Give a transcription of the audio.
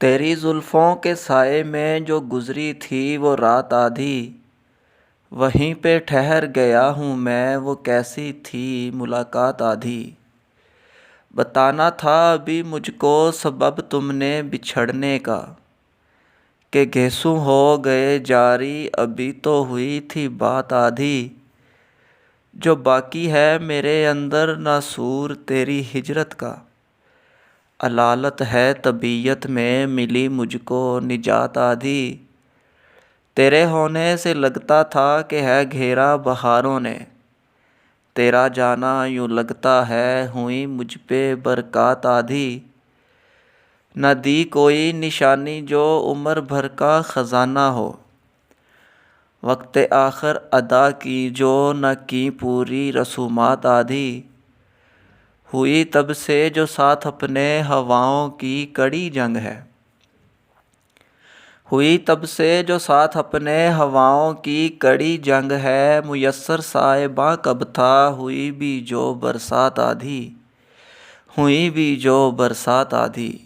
تیری زلفوں کے سائے میں جو گزری تھی وہ رات آدھی، وہیں پہ ٹھہر گیا ہوں میں، وہ کیسی تھی ملاقات آدھی۔ بتانا تھا ابھی مجھ کو سبب تم نے بچھڑنے کا، کہ گھیسوں ہو گئے جاری ابھی تو ہوئی تھی بات آدھی۔ جو باقی ہے میرے اندر ناسور تیری ہجرت کا، علالت ہے طبیعت میں ملی مجھ کو نجات آدھی۔ تیرے ہونے سے لگتا تھا کہ ہے گھیرا بہاروں نے، تیرا جانا یوں لگتا ہے ہوئی مجھ پہ برکات آدھی۔ نہ دی کوئی نشانی جو عمر بھر کا خزانہ ہو، وقت آخر ادا کی جو نہ کی پوری رسومات آدھی۔ ہوئی تب سے جو ساتھ اپنے ہواؤں کی کڑی جنگ ہے، ہوئی تب سے جو ساتھ اپنے ہواؤں کی کڑی جنگ ہے، میسر صائباں کب تھا ہوئی بھی جو برسات آدھی، ہوئی بھی جو برسات آدھی۔